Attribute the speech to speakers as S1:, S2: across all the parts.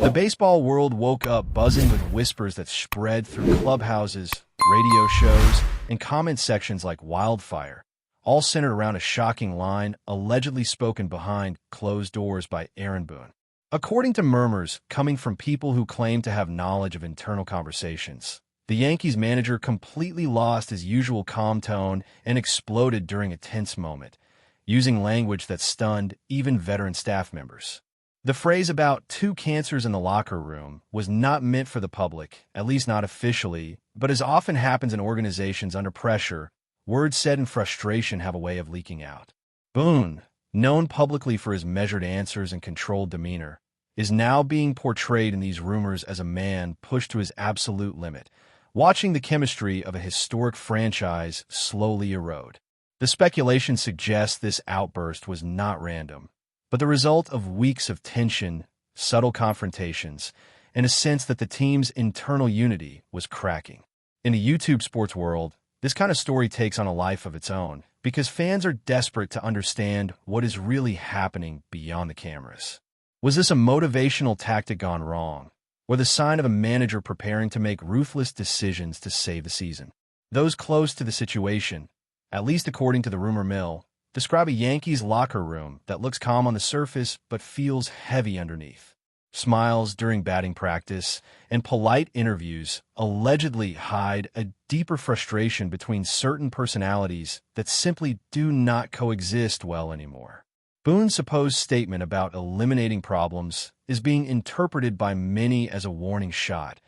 S1: The baseball world woke up buzzing with whispers that spread through clubhouses, radio shows, and comment sections like wildfire, all centered around a shocking line allegedly spoken behind closed doors by Aaron Boone. According to murmurs coming from people who claim to have knowledge of internal conversations, the Yankees manager completely lost his usual calm tone and exploded during a tense moment, using language that stunned even veteran staff members. The phrase about two cancers in the locker room was not meant for the public, at least not officially, but as often happens in organizations under pressure, words said in frustration have a way of leaking out. Boone, known publicly for his measured answers and controlled demeanor, is now being portrayed in these rumors as a man pushed to his absolute limit, watching the chemistry of a historic franchise slowly erode. The speculation suggests this outburst was not random, but the result of weeks of tension, subtle confrontations, and a sense that the team's internal unity was cracking. In the YouTube sports world, this kind of story takes on a life of its own because fans are desperate to understand what is really happening beyond the cameras. Was this a motivational tactic gone wrong, or the sign of a manager preparing to make ruthless decisions to save the season? Those close to the situation, at least according to the rumor mill, describe a Yankees locker room that looks calm on the surface but feels heavy underneath. Smiles during batting practice and polite interviews allegedly hide a deeper frustration between certain personalities that simply do not coexist well anymore. Boone's supposed statement about eliminating problems is being interpreted by many as a warning shot,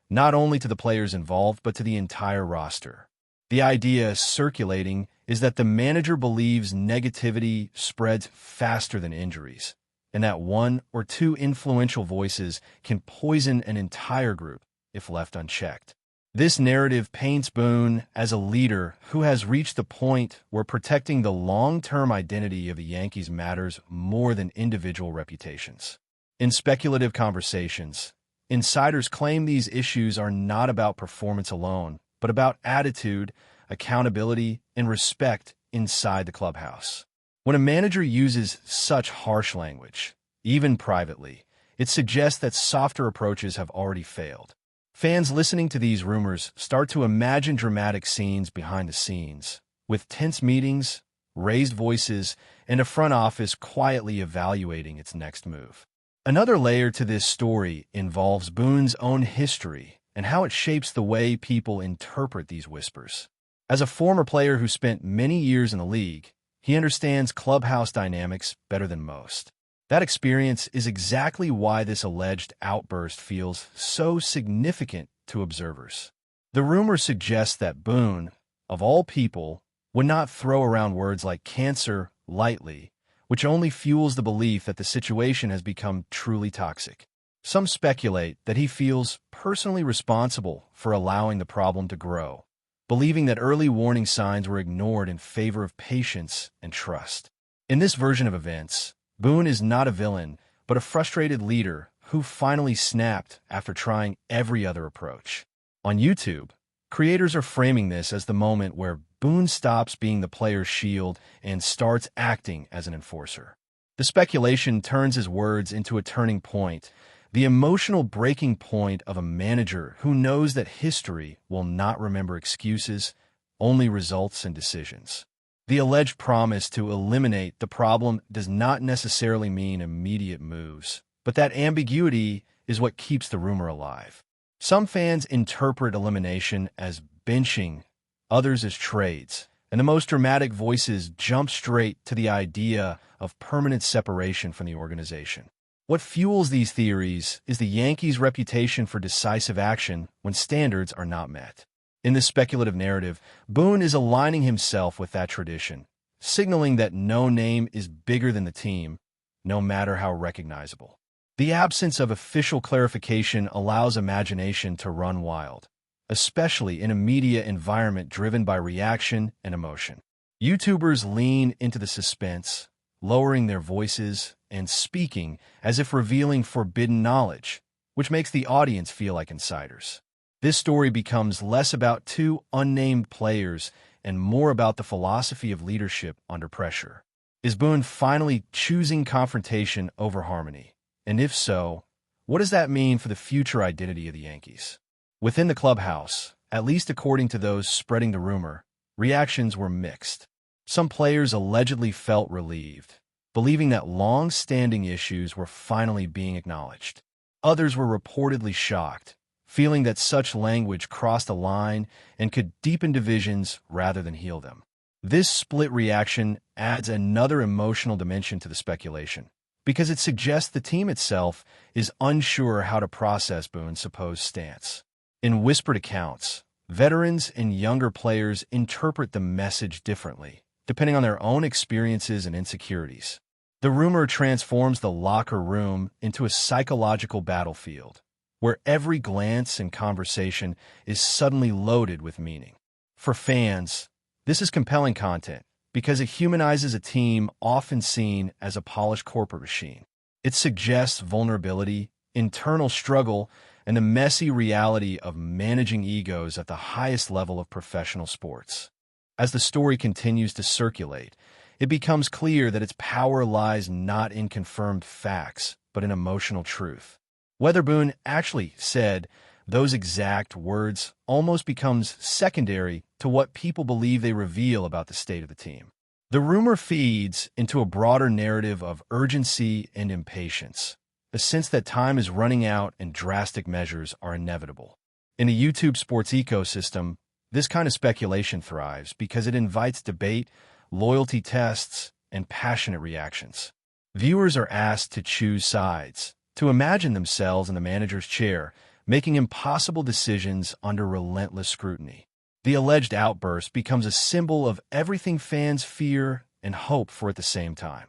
S1: not only to the players involved but to the entire roster. The idea circulating is that the manager believes negativity spreads faster than injuries, and that one or two influential voices can poison an entire group if left unchecked. This narrative paints Boone as a leader who has reached the point where protecting the long-term identity of the Yankees matters more than individual reputations. In speculative conversations, insiders claim these issues are not about performance alone, but about attitude, accountability, and respect inside the clubhouse. When a manager uses such harsh language, even privately, it suggests that softer approaches have already failed. Fans listening to these rumors start to imagine dramatic scenes behind the scenes, with tense meetings, raised voices, and a front office quietly evaluating its next move. Another layer to this story involves Boone's own history and how it shapes the way people interpret these whispers. As a former player who spent many years in the league, he understands clubhouse dynamics better than most. That experience is exactly why this alleged outburst feels so significant to observers. The rumor suggests that Boone, of all people, would not throw around words like cancer lightly, which only fuels the belief that the situation has become truly toxic. Some speculate that he feels personally responsible for allowing the problem to grow, believing that early warning signs were ignored in favor of patience and trust. In this version of events, Boone is not a villain, but a frustrated leader who finally snapped after trying every other approach. On YouTube, creators are framing this as the moment where Boone stops being the player's shield and starts acting as an enforcer. The speculation turns his words into a turning point, the emotional breaking point of a manager who knows that history will not remember excuses, only results and decisions. The alleged promise to eliminate the problem does not necessarily mean immediate moves, but that ambiguity is what keeps the rumor alive. Some fans interpret elimination as benching, others as trades, and the most dramatic voices jump straight to the idea of permanent separation from the organization. What fuels these theories is the Yankees' reputation for decisive action when standards are not met. In this speculative narrative, Boone is aligning himself with that tradition, signaling that no name is bigger than the team, no matter how recognizable. The absence of official clarification allows imagination to run wild, especially in a media environment driven by reaction and emotion. YouTubers lean into the suspense, lowering their voices and speaking as if revealing forbidden knowledge, which makes the audience feel like insiders. This story becomes less about two unnamed players and more about the philosophy of leadership under pressure. Is Boone finally choosing confrontation over harmony? And if so, what does that mean for the future identity of the Yankees? Within the clubhouse, at least according to those spreading the rumor, reactions were mixed. Some players allegedly felt relieved, believing that long-standing issues were finally being acknowledged. Others were reportedly shocked, feeling that such language crossed a line and could deepen divisions rather than heal them. This split reaction adds another emotional dimension to the speculation, because it suggests the team itself is unsure how to process Boone's supposed stance. In whispered accounts, veterans and younger players interpret the message differently, depending on their own experiences and insecurities. The rumor transforms the locker room into a psychological battlefield, where every glance and conversation is suddenly loaded with meaning. For fans, this is compelling content because it humanizes a team often seen as a polished corporate machine. It suggests vulnerability, internal struggle, and the messy reality of managing egos at the highest level of professional sports. As the story continues to circulate, it becomes clear that its power lies not in confirmed facts, but in emotional truth. Whether Boone actually said those exact words almost becomes secondary to what people believe they reveal about the state of the team. The rumor feeds into a broader narrative of urgency and impatience, a sense that time is running out and drastic measures are inevitable. In the YouTube sports ecosystem, this kind of speculation thrives because it invites debate, loyalty tests, and passionate reactions. Viewers are asked to choose sides, to imagine themselves in the manager's chair, making impossible decisions under relentless scrutiny. The alleged outburst becomes a symbol of everything fans fear and hope for at the same time.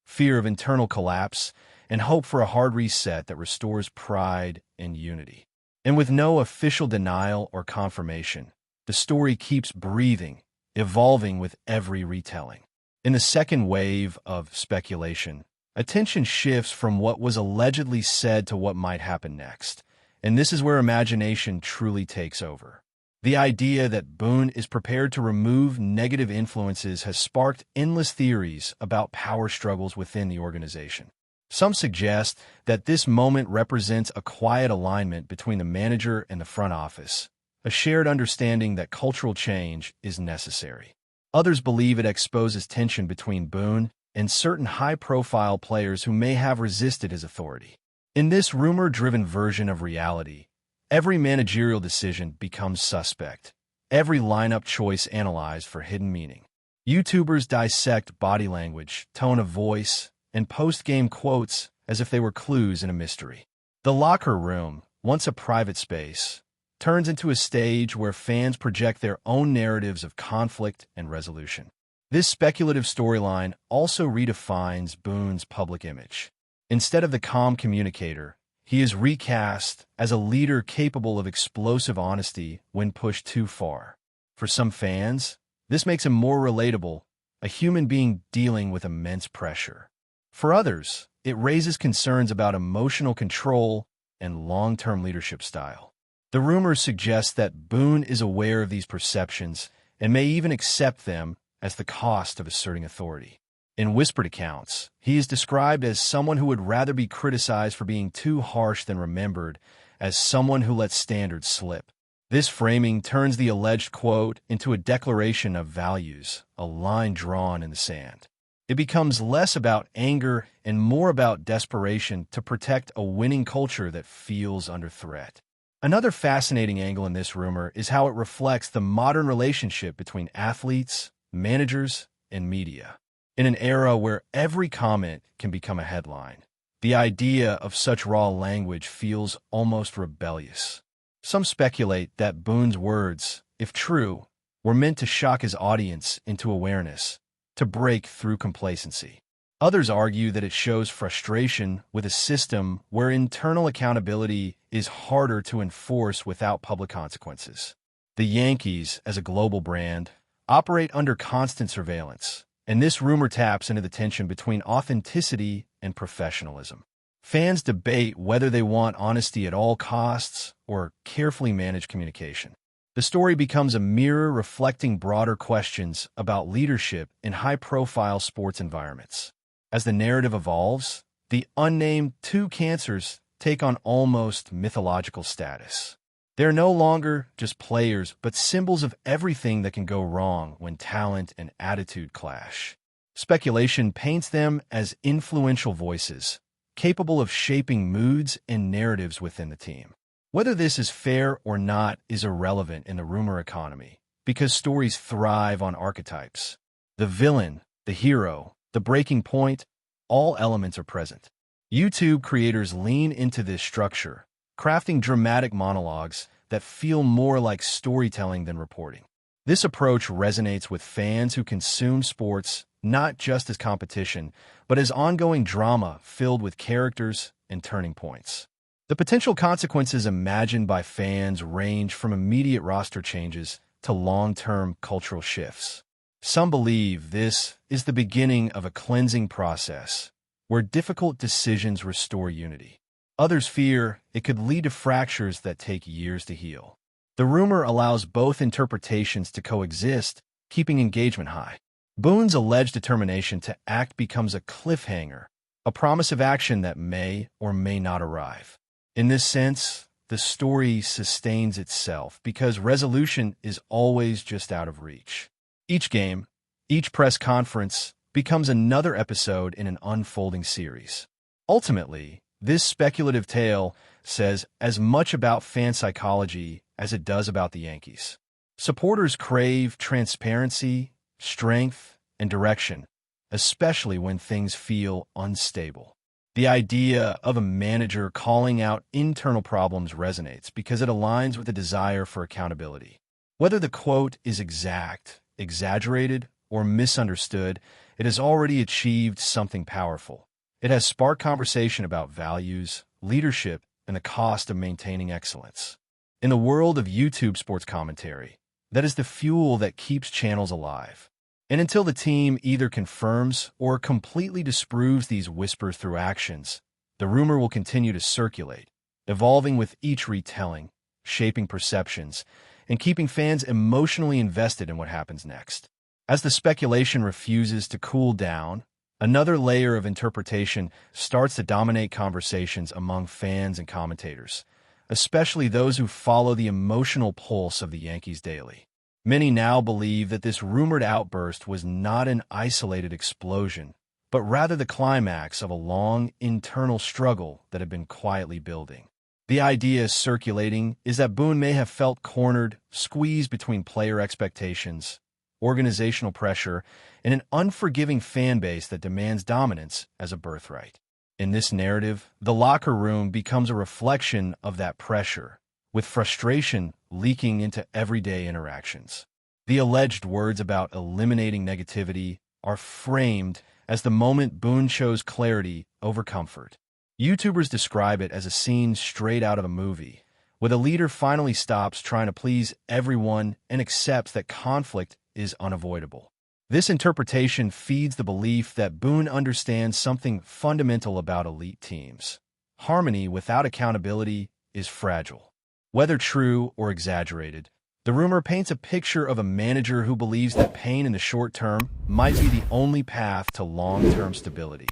S1: Fear of internal collapse and hope for a hard reset that restores pride and unity. And with no official denial or confirmation, the story keeps breathing, evolving with every retelling. In the second wave of speculation, attention shifts from what was allegedly said to what might happen next. And this is where imagination truly takes over. The idea that Boone is prepared to remove negative influences has sparked endless theories about power struggles within the organization. Some suggest that this moment represents a quiet alignment between the manager and the front office, a shared understanding that cultural change is necessary. Others believe it exposes tension between Boone and certain high-profile players who may have resisted his authority. In this rumor-driven version of reality, every managerial decision becomes suspect, every lineup choice analyzed for hidden meaning. YouTubers dissect body language, tone of voice, and post-game quotes as if they were clues in a mystery. The locker room, once a private space, turns into a stage where fans project their own narratives of conflict and resolution. This speculative storyline also redefines Boone's public image. Instead of the calm communicator, he is recast as a leader capable of explosive honesty when pushed too far. For some fans, this makes him more relatable, a human being dealing with immense pressure. For others, it raises concerns about emotional control and long-term leadership style. The rumors suggest that Boone is aware of these perceptions and may even accept them as the cost of asserting authority. In whispered accounts, he is described as someone who would rather be criticized for being too harsh than remembered as someone who lets standards slip. This framing turns the alleged quote into a declaration of values, a line drawn in the sand. It becomes less about anger and more about desperation to protect a winning culture that feels under threat. Another fascinating angle in this rumor is how it reflects the modern relationship between athletes, managers, and media. In an era where every comment can become a headline, the idea of such raw language feels almost rebellious. Some speculate that Boone's words, if true, were meant to shock his audience into awareness, to break through complacency. Others argue that it shows frustration with a system where internal accountability is harder to enforce without public consequences. The Yankees, as a global brand, operate under constant surveillance, and this rumor taps into the tension between authenticity and professionalism. Fans debate whether they want honesty at all costs or carefully managed communication. The story becomes a mirror reflecting broader questions about leadership in high-profile sports environments. As the narrative evolves, the unnamed two cancers take on almost mythological status. They're no longer just players, but symbols of everything that can go wrong when talent and attitude clash. Speculation paints them as influential voices, capable of shaping moods and narratives within the team. Whether this is fair or not is irrelevant in the rumor economy, because stories thrive on archetypes. The villain, the hero, the breaking point, all elements are present. YouTube creators lean into this structure, crafting dramatic monologues that feel more like storytelling than reporting. This approach resonates with fans who consume sports not just as competition, but as ongoing drama filled with characters and turning points. The potential consequences imagined by fans range from immediate roster changes to long-term cultural shifts. Some believe this is the beginning of a cleansing process, where difficult decisions restore unity. Others fear it could lead to fractures that take years to heal. The rumor allows both interpretations to coexist, keeping engagement high. Boone's alleged determination to act becomes a cliffhanger, a promise of action that may or may not arrive. In this sense, the story sustains itself because resolution is always just out of reach. Each game, each press conference, becomes another episode in an unfolding series. Ultimately, this speculative tale says as much about fan psychology as it does about the Yankees. Supporters crave transparency, strength, and direction, especially when things feel unstable. The idea of a manager calling out internal problems resonates because it aligns with the desire for accountability. Whether the quote is exact, exaggerated, or misunderstood, it has already achieved something powerful. It has sparked conversation about values, leadership, and the cost of maintaining excellence. In the world of YouTube sports commentary, that is the fuel that keeps channels alive. And until the team either confirms or completely disproves these whispers through actions, the rumor will continue to circulate, evolving with each retelling, shaping perceptions, and keeping fans emotionally invested in what happens next. As the speculation refuses to cool down, another layer of interpretation starts to dominate conversations among fans and commentators, especially those who follow the emotional pulse of the Yankees daily. Many now believe that this rumored outburst was not an isolated explosion, but rather the climax of a long internal struggle that had been quietly building. The idea circulating is that Boone may have felt cornered, squeezed between player expectations, organizational pressure, and an unforgiving fan base that demands dominance as a birthright. In this narrative, the locker room becomes a reflection of that pressure, with frustration leaking into everyday interactions. The alleged words about eliminating negativity are framed as the moment Boone chose clarity over comfort. YouTubers describe it as a scene straight out of a movie, where the leader finally stops trying to please everyone and accepts that conflict is unavoidable. This interpretation feeds the belief that Boone understands something fundamental about elite teams. Harmony without accountability is fragile. Whether true or exaggerated, the rumor paints a picture of a manager who believes that pain in the short term might be the only path to long-term stability,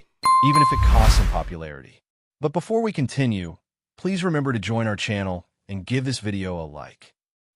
S1: even if it costs him popularity. But before we continue, please remember to join our channel and give this video a like.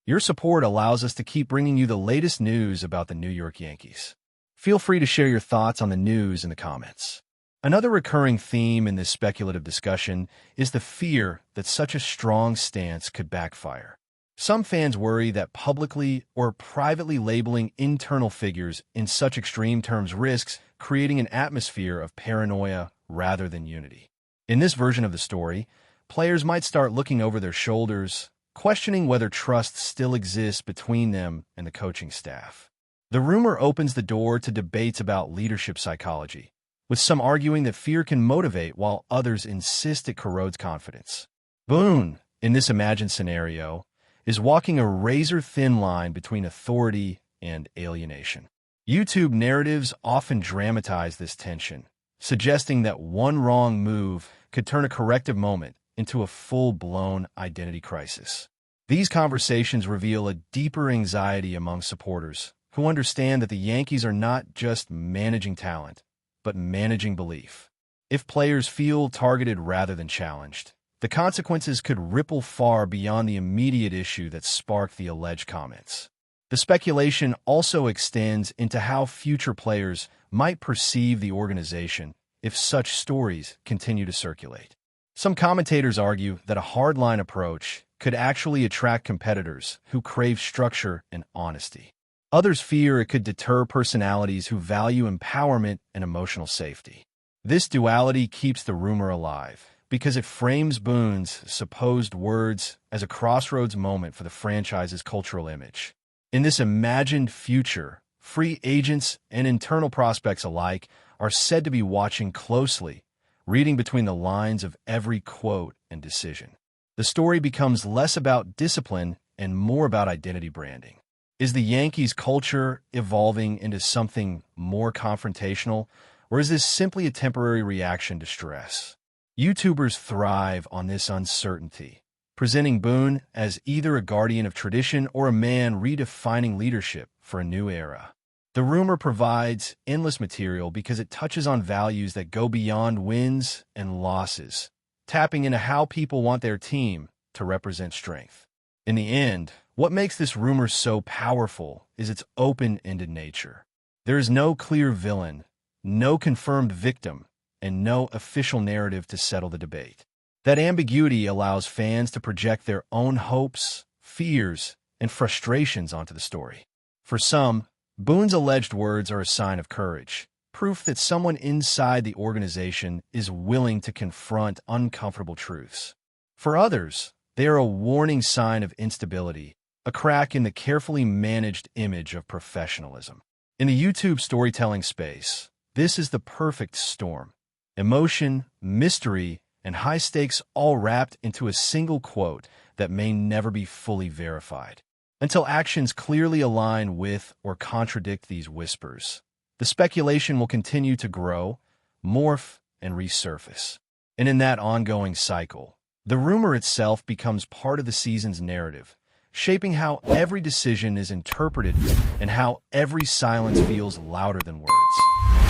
S1: Your support allows us to keep bringing you the latest news about the New York Yankees. Feel free to share your thoughts on the news in the comments. Another recurring theme in this speculative discussion is the fear that such a strong stance could backfire. Some fans worry that publicly or privately labeling internal figures in such extreme terms risks creating an atmosphere of paranoia rather than unity. In this version of the story, players might start looking over their shoulders, questioning whether trust still exists between them and the coaching staff. The rumor opens the door to debates about leadership psychology, with some arguing that fear can motivate while others insist it corrodes confidence. Boone, in this imagined scenario, is walking a razor-thin line between authority and alienation. YouTube narratives often dramatize this tension, suggesting that one wrong move could turn a corrective moment into a full-blown identity crisis. These conversations reveal a deeper anxiety among supporters who understand that the Yankees are not just managing talent, but managing belief. If players feel targeted rather than challenged, the consequences could ripple far beyond the immediate issue that sparked the alleged comments. The speculation also extends into how future players might perceive the organization if such stories continue to circulate. Some commentators argue that a hardline approach could actually attract competitors who crave structure and honesty. Others fear it could deter personalities who value empowerment and emotional safety. This duality keeps the rumor alive because it frames Boone's supposed words as a crossroads moment for the franchise's cultural image. In this imagined future, free agents and internal prospects alike are said to be watching closely, reading between the lines of every quote and decision. The story becomes less about discipline and more about identity branding. Is the Yankees' culture evolving into something more confrontational, or is this simply a temporary reaction to stress? YouTubers thrive on this uncertainty, presenting Boone as either a guardian of tradition or a man redefining leadership for a new era. The rumor provides endless material because it touches on values that go beyond wins and losses, tapping into how people want their team to represent strength. In the end, what makes this rumor so powerful is its open-ended nature. There is no clear villain, no confirmed victim, and no official narrative to settle the debate. That ambiguity allows fans to project their own hopes, fears, and frustrations onto the story. For some, Boone's alleged words are a sign of courage, proof that someone inside the organization is willing to confront uncomfortable truths. For others, they are a warning sign of instability, a crack in the carefully managed image of professionalism. In the YouTube storytelling space, this is the perfect storm. Emotion, mystery, and high stakes all wrapped into a single quote that may never be fully verified. Until actions clearly align with or contradict these whispers, the speculation will continue to grow, morph, and resurface. And in that ongoing cycle, the rumor itself becomes part of the season's narrative, shaping how every decision is interpreted and how every silence feels louder than words.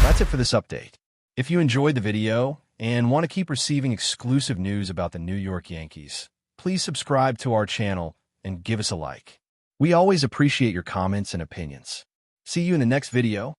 S1: That's it for this update. If you enjoyed the video and want to keep receiving exclusive news about the New York Yankees, please subscribe to our channel and give us a like. We always appreciate your comments and opinions. See you in the next video.